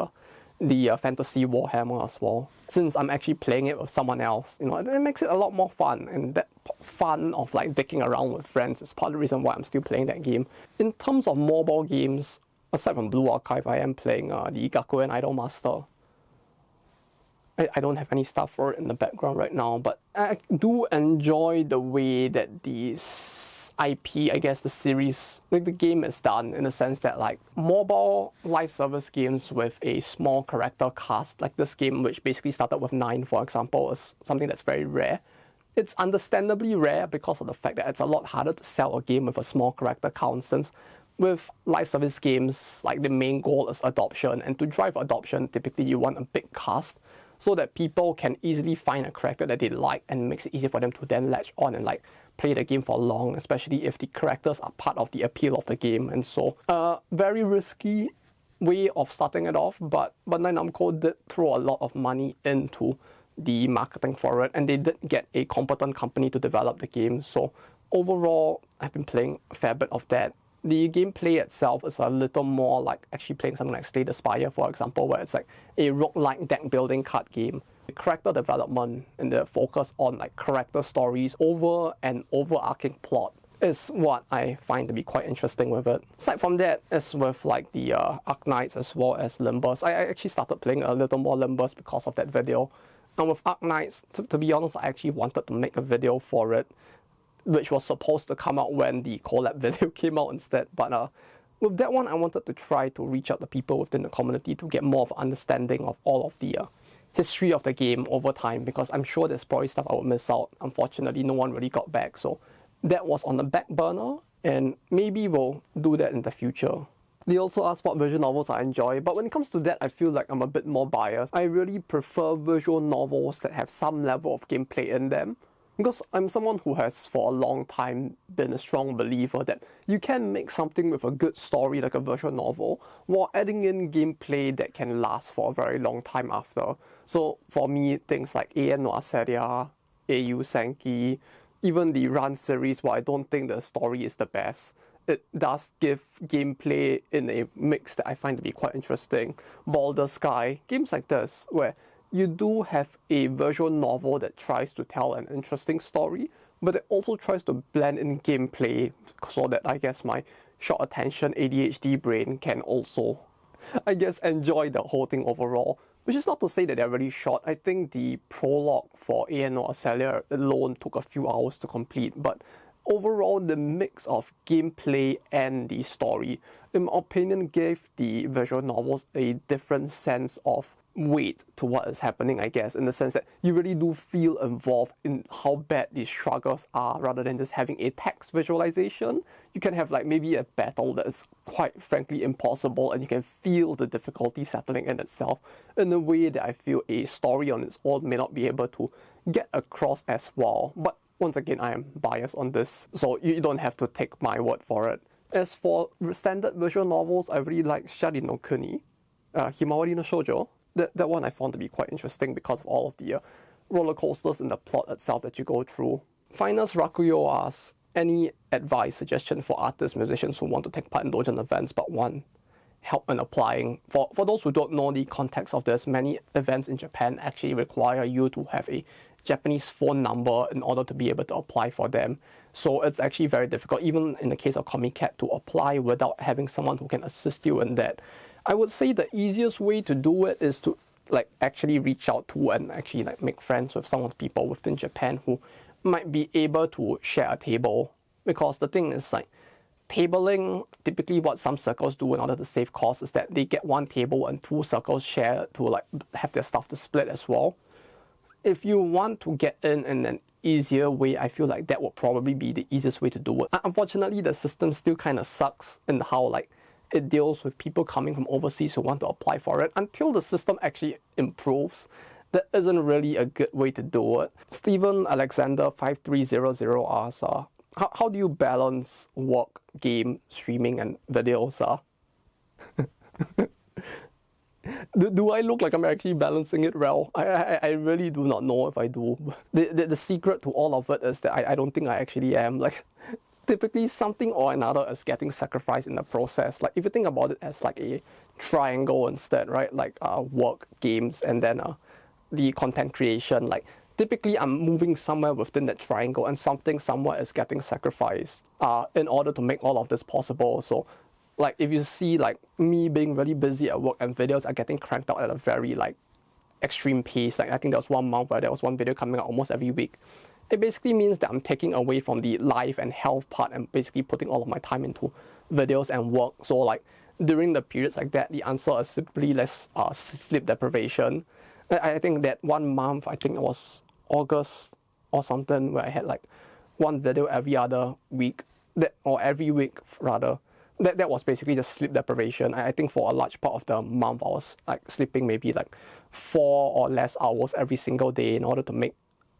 A: the fantasy Warhammer as well. Since I'm actually playing it with someone else, it makes it a lot more fun, and that fun of like dicking around with friends is part of the reason why I'm still playing that game. In terms of mobile games, aside from Blue Archive, I am playing the QnA Idolmaster. I don't have any stuff for it in the background right now, but I do enjoy the way that this IP, I guess the series, like the game is done in the sense that like mobile live service games with a small character cast, like this game which basically started with 9, for example, is something that's very rare. It's understandably rare because of the fact that it's a lot harder to sell a game with a small character count, since with live service games, like the main goal is adoption, and to drive adoption, typically you want a big cast so that people can easily find a character that they like, and it makes it easy for them to then latch on and like play the game for long, especially if the characters are part of the appeal of the game. And so very risky way of starting it off, but Bandai Namco did throw a lot of money into the marketing for it, and they did get a competent company to develop the game. So overall, I've been playing a fair bit of that. The gameplay itself is a little more like actually playing something like Slay the Spire, for example, where it's like a roguelike deck building card game. The character development and the focus on like character stories over an overarching plot is what I find to be quite interesting with it. Aside from that, as with like the Arknights as well as Limbus, I actually started playing a little more Limbus because of that video. And with Arknights, to be honest, I actually wanted to make a video for it, which was supposed to come out when the collab video came out instead. But with that one, I wanted to try to reach out to people within the community to get more of an understanding of all of the history of the game over time, because I'm sure there's probably stuff I would miss out. Unfortunately, no one really got back, so that was on the back burner, and maybe we'll do that in the future. They also asked what visual novels I enjoy, but when it comes to that, I feel like I'm a bit more biased. I really prefer visual novels that have some level of gameplay in them, because I'm someone who has for a long time been a strong believer that you can make something with a good story like a visual novel while adding in gameplay that can last for a very long time after. So for me, things like AN no Aseria, AU Senki, even the Run series, while I don't think the story is the best, it does give gameplay in a mix that I find to be quite interesting. Baldur's Sky, games like this, where you do have a visual novel that tries to tell an interesting story, but it also tries to blend in gameplay so that I guess my short attention ADHD brain can also, I guess, enjoy the whole thing overall. Which is not to say that they're really short. I think the prologue for AN no Aseria alone took a few hours to complete, but overall the mix of gameplay and the story, in my opinion, gave the visual novels a different sense of weight to what is happening, I guess, in the sense that you really do feel involved in how bad these struggles are rather than just having a text visualization. You can have like maybe a battle that is quite frankly impossible, and you can feel the difficulty settling in itself in a way that I feel a story on its own may not be able to get across as well. But once again, I am biased on this, so you don't have to take my word for it. As for standard visual novels, I really like Shari no Kuni, Himawari no Shoujo. That one I found to be quite interesting because of all of the roller coasters in the plot itself that you go through. Finest Rakuyo asks, any advice, suggestion for artists, musicians who want to take part in doujin events but want help in applying. For those who don't know the context of this, many events in Japan actually require you to have a Japanese phone number in order to be able to apply for them. So it's actually very difficult, even in the case of Comic-Cat, to apply without having someone who can assist you in that. I would say the easiest way to do it is to like actually reach out to and actually like make friends with some of the people within Japan who might be able to share a table. Because the thing is like, tabling, typically what some circles do in order to save costs is that they get one table and two circles share to like have their stuff to split as well. If you want to get in an easier way, I feel like that would probably be the easiest way to do it. Unfortunately, the system still kind of sucks in how like it deals with people coming from overseas who want to apply for it. Until the system actually improves, that isn't really a good way to do it. Steven Alexander 5300 asks, how do you balance work, game, streaming, and videos? Do I look like I'm actually balancing it well? I really do not know if I do. The secret to all of it is that I don't think I actually am. Like, typically something or another is getting sacrificed in the process. Like, if you think about it as like a triangle instead, right? Like work, games, and then the content creation. Like, typically I'm moving somewhere within that triangle and something somewhere is getting sacrificed in order to make all of this possible. So like if you see like me being really busy at work and videos are getting cranked out at a very like extreme pace, like I think there was 1 month where there was one video coming out almost every week, it basically means that I'm taking away from the life and health part and basically putting all of my time into videos and work. So like during the periods like that, the answer is simply less sleep deprivation. I think that 1 month, I think it was August or something, where I had like one video every other week, or every week rather. That was basically just sleep deprivation. I think for a large part of the month, I was like sleeping maybe like 4 or less hours every single day in order to make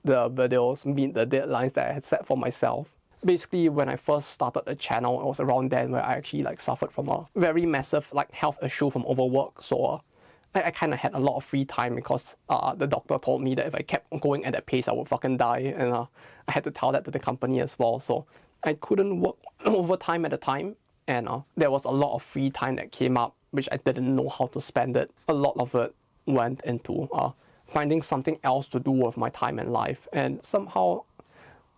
A: the videos meet the deadlines that I had set for myself. Basically, when I first started the channel, it was around then where I actually like suffered from a very massive like health issue from overwork. So I kind of had a lot of free time because the doctor told me that if I kept going at that pace, I would fucking die. And I had to tell that to the company as well. So I couldn't work overtime at the time. And there was a lot of free time that came up, which I didn't know how to spend it. A lot of it went into finding something else to do with my time and life. And somehow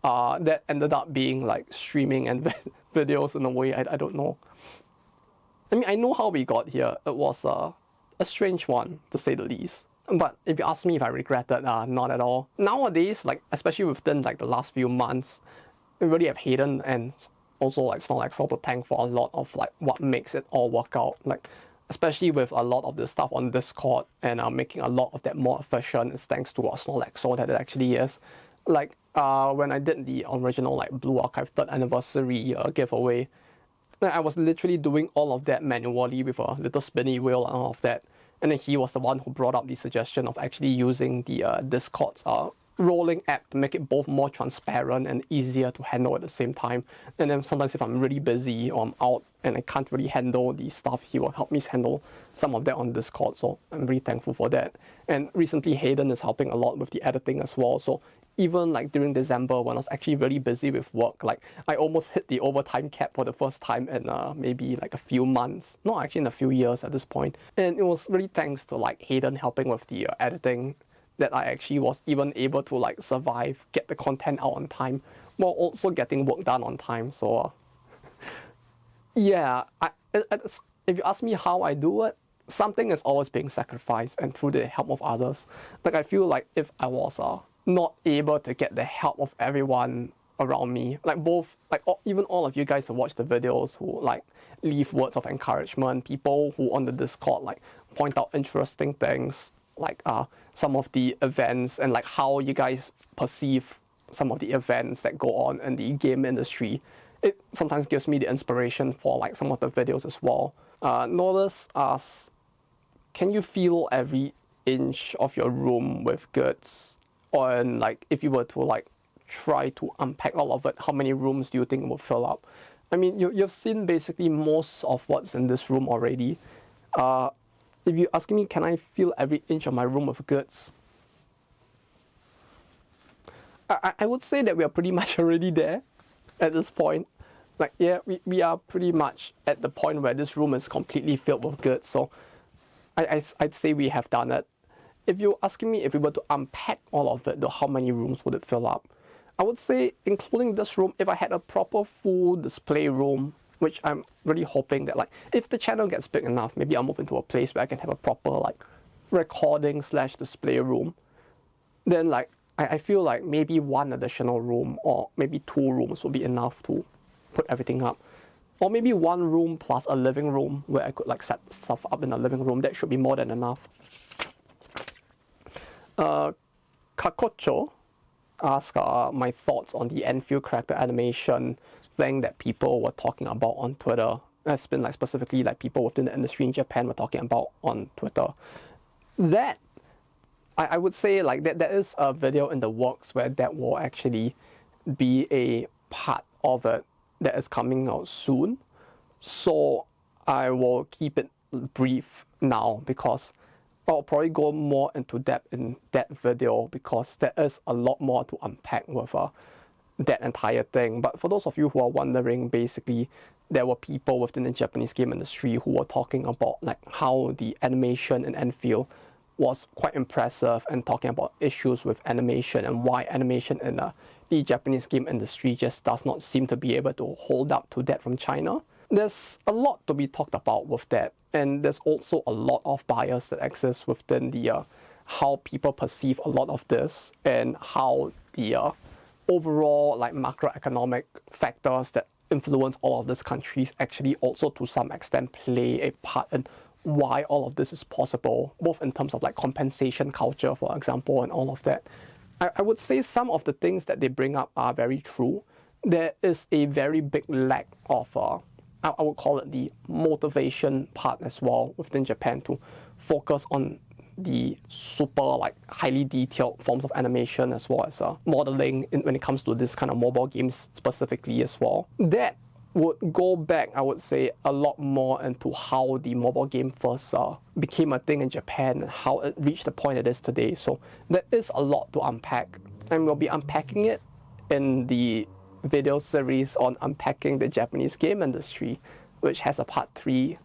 A: that ended up being like streaming and videos in a way. I don't know. I mean, I know how we got here. It was a strange one, to say the least. But if you ask me if I regret it, not at all. Nowadays, like especially within like the last few months, we really have Hayden and also like Snorlax to thank for a lot of like what makes it all work out. Like especially with a lot of the stuff on Discord and making a lot of that more efficient is thanks to Snorlax that it actually is. Like when I did the original like Blue Archive 3rd anniversary giveaway, I was literally doing all of that manually with a little spinny wheel and all of that. And then he was the one who brought up the suggestion of actually using the Discord's rolling app to make it both more transparent and easier to handle at the same time. And then sometimes if I'm really busy or I'm out and I can't really handle the stuff, he will help me handle some of that on Discord. So I'm really thankful for that. And recently Hayden is helping a lot with the editing as well. So even like during December when I was actually really busy with work, like I almost hit the overtime cap for the first time in maybe like a few months, not actually in a few years at this point. And it was really thanks to like Hayden helping with the editing that I actually was even able to like survive, get the content out on time, while also getting work done on time. So yeah, if you ask me how I do it, something is always being sacrificed and through the help of others. Like I feel like if I was not able to get the help of everyone around me, like both, like even all of you guys who watch the videos who like leave words of encouragement, people who on the Discord like point out interesting things, like some of the events and like how you guys perceive some of the events that go on in the game industry. It sometimes gives me the inspiration for like some of the videos as well. Notice asks, can you feel every inch of your room with goods? Or like if you were to like try to unpack all of it, how many rooms do you think it will fill up? I mean, you've seen basically most of what's in this room already. If you ask me, can I feel every inch of my room with goods? I would say that we are pretty much already there at this point. Like, yeah, we are pretty much at the point where this room is completely filled with goods, so I'd say we have done it. If you're asking me if we were to unpack all of it, how many rooms would it fill up? I would say, including this room, if I had a proper full display room, which I'm really hoping that, like, if the channel gets big enough, maybe I'll move into a place where I can have a proper, like, recording / display room. Then, like, I feel like maybe one additional room or maybe 2 rooms would be enough to put everything up. Or maybe 1 room plus a living room where I could, like, set stuff up in a living room. That should be more than enough. Kakkocho asked my thoughts on the Enfield character animation thing that people were talking about on Twitter. It's been, like, specifically, like, people within the industry in Japan were talking about on Twitter. That, I would say, like, that there is a video in the works where that will actually be a part of it that is coming out soon. So I will keep it brief now because I'll probably go more into depth in that video because there is a lot more to unpack with that entire thing. But for those of you who are wondering, basically, there were people within the Japanese game industry who were talking about, like, how the animation in Enfield was quite impressive and talking about issues with animation and why animation in the Japanese game industry just does not seem to be able to hold up to that from China. There's a lot to be talked about with that, and there's also a lot of bias that exists within the how people perceive a lot of this and how the overall, like, macroeconomic factors that influence all of these countries actually also to some extent play a part in why all of this is possible, both in terms of, like, compensation culture, for example, and all of that. I would say some of the things that they bring up are very true. There is a very big lack of, I would call it the motivation part as well within Japan to focus on the super, like, highly detailed forms of animation as well as modeling when it comes to this kind of mobile games specifically as well. That would go back, I would say, a lot more into how the mobile game first became a thing in Japan and how it reached the point it is today. So there is a lot to unpack, and we'll be unpacking it in the video series on unpacking the Japanese game industry, which has a part 3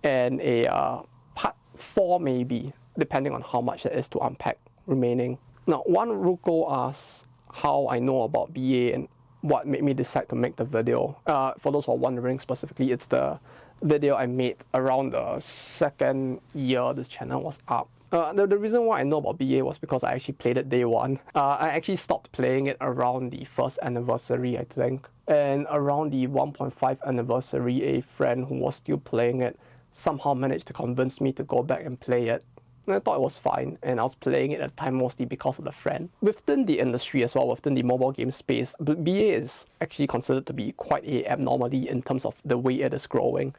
A: and a part 4 maybe, depending on how much there is to unpack remaining. Now, one Ruko asks how I know about BA and what made me decide to make the video. For those who are wondering specifically, it's the video I made around the 2nd year this channel was up. The reason why I know about BA was because I actually played it day 1. I actually stopped playing it around the 1st anniversary, I think. And around the 1.5 anniversary, a friend who was still playing it somehow managed to convince me to go back and play it. And I thought it was fine, and I was playing it at the time mostly because of the friend. Within the industry as well, within the mobile game space, BA is actually considered to be quite an abnormality in terms of the way it is growing.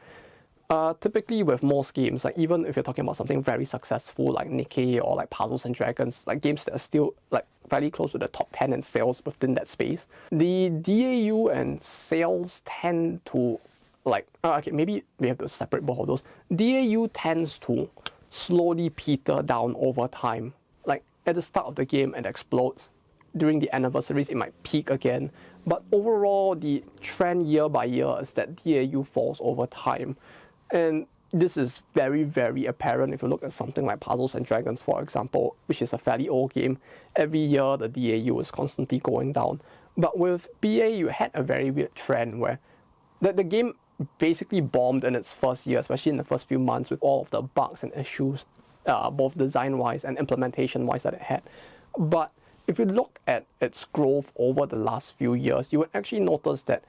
A: Typically with most games, like even if you're talking about something very successful like Nikkei or like Puzzles and Dragons, like games that are still like fairly close to the top 10 in sales within that space, the DAU and sales tend to like, okay, maybe we have to separate both of those. DAU tends to slowly peter down over time. Like at the start of the game it explodes. During the anniversaries it might peak again. But overall the trend year by year is that DAU falls over time. And this is very, very apparent if you look at something like Puzzles and Dragons, for example, which is a fairly old game. Every year the DAU is constantly going down. But with BA you had a very weird trend where the game basically bombed in its first year, especially in the first few months with all of the bugs and issues, both design-wise and implementation-wise that it had. But if you look at its growth over the last few years, you would actually notice that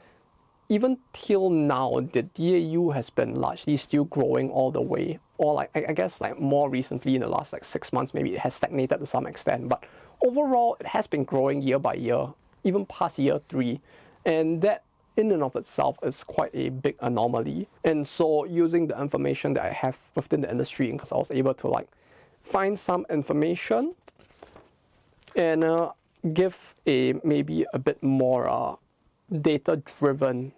A: even till now, the DAU has been largely still growing all the way. Or like I guess like more recently in the last like 6 months, maybe it has stagnated to some extent. But overall, it has been growing year by year, even past year 3. And that in and of itself is quite a big anomaly. And so using the information that I have within the industry, because I was able to like find some information and give a maybe a bit more data-driven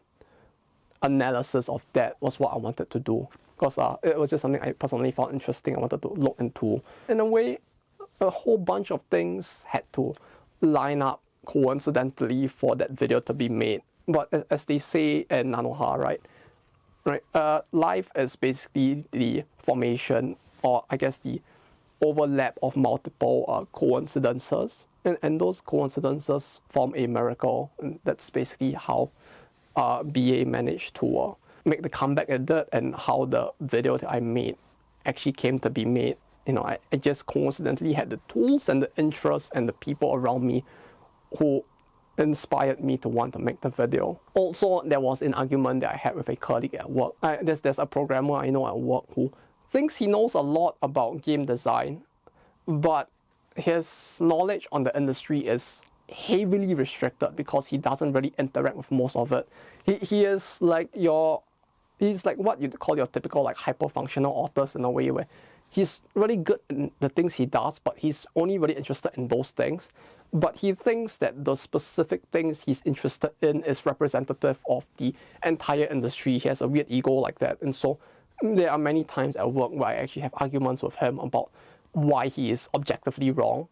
A: analysis of that was what I wanted to do. Because it was just something I personally found interesting. I wanted to look into. In a way, a whole bunch of things had to line up coincidentally for that video to be made. But as they say in Nanoha, right? Life is basically the formation, or I guess the overlap of multiple coincidences, and those coincidences form a miracle. And that's basically how BA managed to make the comeback it did, and how the video that I made actually came to be made. I just coincidentally had the tools and the interests and the people around me who inspired me to want to make the video. Also, there was an argument that I had with a colleague at work. There's a programmer I know at work who thinks he knows a lot about game design, but his knowledge on the industry is heavily restricted because he doesn't really interact with most of it. He's like what you'd call your typical like hyper-functional authors, in a way where he's really good in the things he does, but he's only really interested in those things. But he thinks that the specific things he's interested in is representative of the entire industry. He has a weird ego like that. And so there are many times at work where I actually have arguments with him about why he is objectively wrong.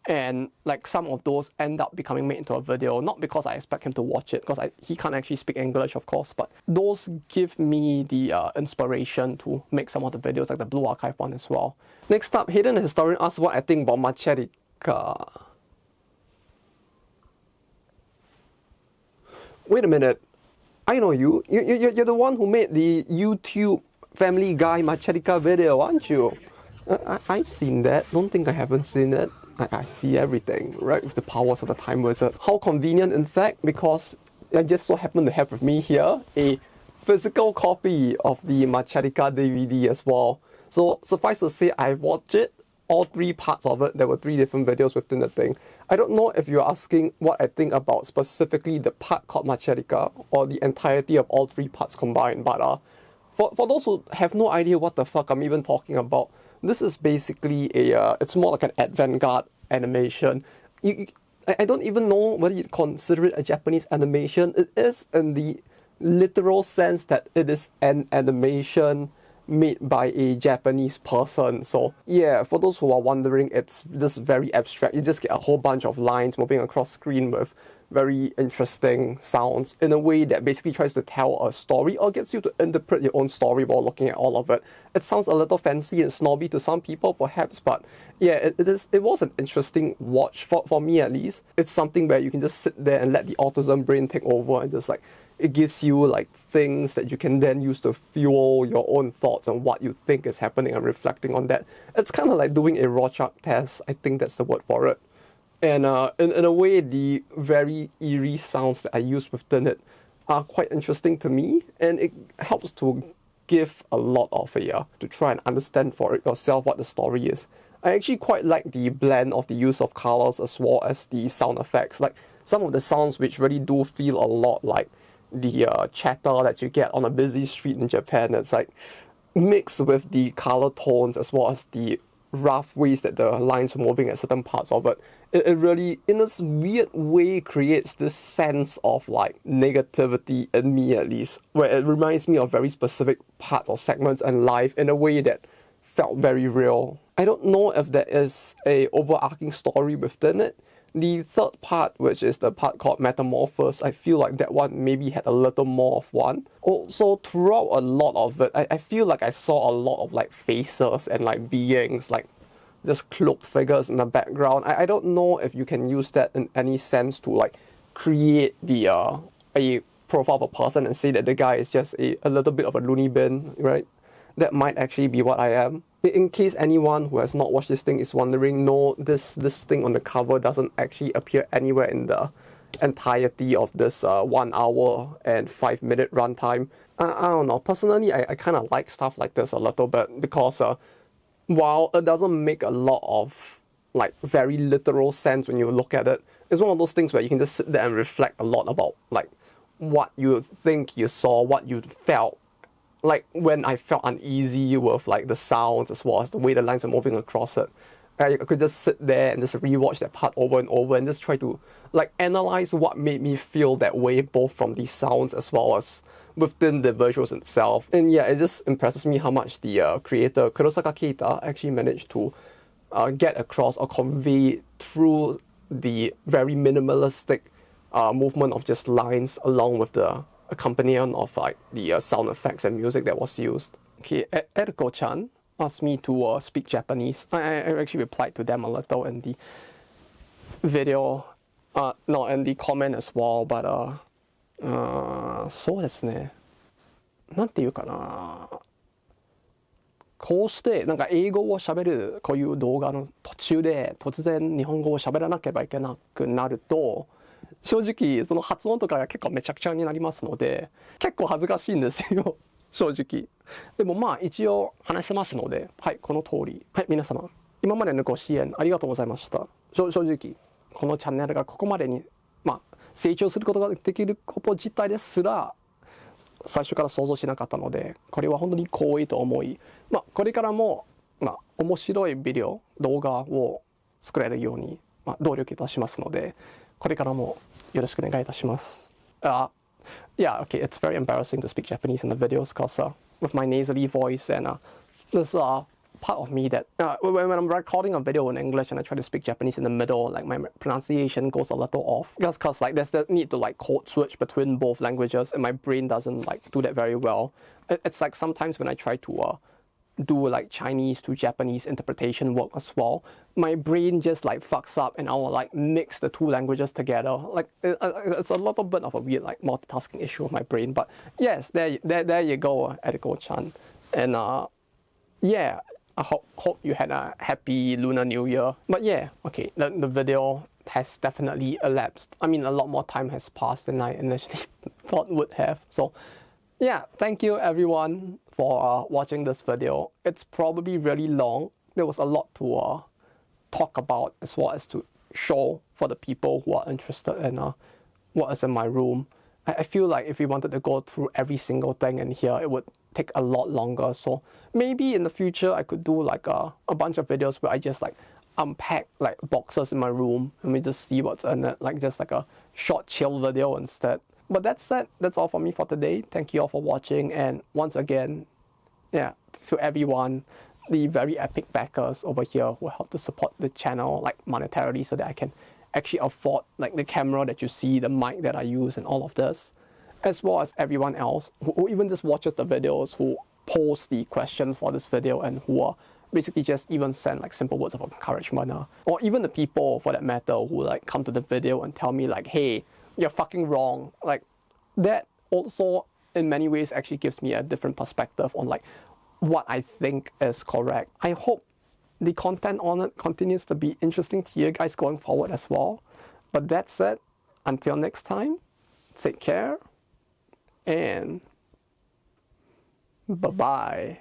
A: And like some of those end up becoming made into a video, not because I expect him to watch it, because he can't actually speak English, of course, but those give me the inspiration to make some of the videos, like the Blue Archive one as well. Next up, Hayden, a historian, asks what I think about Machetica. Wait a minute, I know you. You're the one who made the YouTube Family Guy Machetica video, aren't you? I've seen that. Don't think I haven't seen it. I see everything, right, with the powers of the Time Wizard. How convenient, in fact, because I just so happen to have with me here a physical copy of the Machetica DVD as well. So suffice to say, I watched it, all 3 parts of it. There were 3 different videos within the thing. I don't know if you're asking what I think about specifically the part called Machetica or the entirety of all 3 parts combined, but for those who have no idea what the fuck I'm even talking about, this is basically it's more like an avant-garde animation. I don't even know whether you'd consider it a Japanese animation. It is in the literal sense that it is an animation made by a Japanese person. So yeah, for those who are wondering, it's just very abstract. You just get a whole bunch of lines moving across screen with very interesting sounds in a way that basically tries to tell a story or gets you to interpret your own story while looking at all of it. It sounds a little fancy and snobby to some people perhaps, but yeah, it was an interesting watch for me at least. It's something where you can just sit there and let the autism brain take over, and just like it gives you like things that you can then use to fuel your own thoughts and what you think is happening and reflecting on that. It's kind of like doing a Rorschach test. I think that's the word for it. And in a way, the very eerie sounds that I use within it are quite interesting to me, and it helps to give a lot of to try and understand for it yourself what the story is. I actually quite like the blend of the use of colors as well as the sound effects. Like some of the sounds which really do feel a lot like the chatter that you get on a busy street in Japan. It's like mixed with the color tones as well as the rough ways that the lines are moving at certain parts of it. It really, in this weird way, creates this sense of like negativity in me at least, where it reminds me of very specific parts or segments in life in a way that felt very real. I don't know if there is a overarching story within it. The third part, which is the part called Metamorphosis, I feel like that one maybe had a little more of one. Also, throughout a lot of it, I feel like I saw a lot of like faces and like beings, like just cloaked figures in the background. I don't know if you can use that in any sense to like create the a profile of a person and say that the guy is just a little bit of a loony bin, right? That might actually be what I am. In case anyone who has not watched this thing is wondering, no, this thing on the cover doesn't actually appear anywhere in the entirety of this 1 hour and 5 minute runtime. I don't know, personally I kind of like stuff like this a little bit because while it doesn't make a lot of like very literal sense when you look at it, it's one of those things where you can just sit there and reflect a lot about like what you think you saw, what you felt. Like when I felt uneasy with like the sounds as well as the way the lines are moving across it, I could just sit there and just rewatch that part over and over and just try to like analyze what made me feel that way, both from the sounds as well as within the visuals itself. And yeah, it just impresses me how much the creator Kurosaka Keita actually managed to get across or convey through the very minimalistic movement of just lines along with the accompaniment of like the sound effects and music that was used. Okay, Eluko-chan asked me to speak Japanese. I actually replied to them a little in the video, no, in the comment as well, but そうですね。なんていうかな。こうしてなんか英語を喋るこういう動画の途中で突然日本語を喋らなければいけなくなると、正直その発音とかが結構めちゃくちゃになりますので、結構恥ずかしいんですよ、正直。でもまあ一応話せますので、はい、この通り。はい、皆様、今までのご支援ありがとうございました。正直、このチャンネルがここまでに、成長することができること自体ですら、最初から想像しなかったので、これは本当に光栄と思い、これからも、面白いビデオ、動画を作れるように、努力いたしますので、これからもよろしくお願いいたします。Yeah, okay, it's very embarrassing to speak Japanese in the videos because with my nasally voice and there's part of me that when I'm recording a video in English and I try to speak Japanese in the middle, like my pronunciation goes a little off. Because like there's the need to like code switch between both languages and my brain doesn't like do that very well. It's like sometimes when I try to do like Chinese to Japanese interpretation work as well, my brain just like fucks up and I will like mix the two languages together. Like it's a little bit of a weird like multitasking issue with my brain. But yes, there you go, Eluko-chan. And yeah, I hope you had a happy Lunar New Year. But yeah, okay, the video has definitely elapsed. I mean, a lot more time has passed than I initially thought would have. So yeah, thank you everyone for watching this video. It's probably really long. There was a lot to talk about as well as to show for the people who are interested in what is in my room. I feel like if we wanted to go through every single thing in here, it would take a lot longer. So maybe in the future I could do like a bunch of videos where I just like unpack like boxes in my room and we just see what's in it, like just like a short chill video instead. But that said, that's all for me for today. Thank you all for watching, and once again, yeah, to everyone, the very epic backers over here who help to support the channel like monetarily so that I can actually afford like the camera that you see, the mic that I use and all of this, as well as everyone else who even just watches the videos, who post the questions for this video and who are basically just even send like simple words of encouragement, or even the people for that matter who like come to the video and tell me like, hey, you're fucking wrong. Like that also in many ways actually gives me a different perspective on like what I think is correct. I hope the content on it continues to be interesting to you guys going forward as well. But that said, until next time, take care and bye-bye.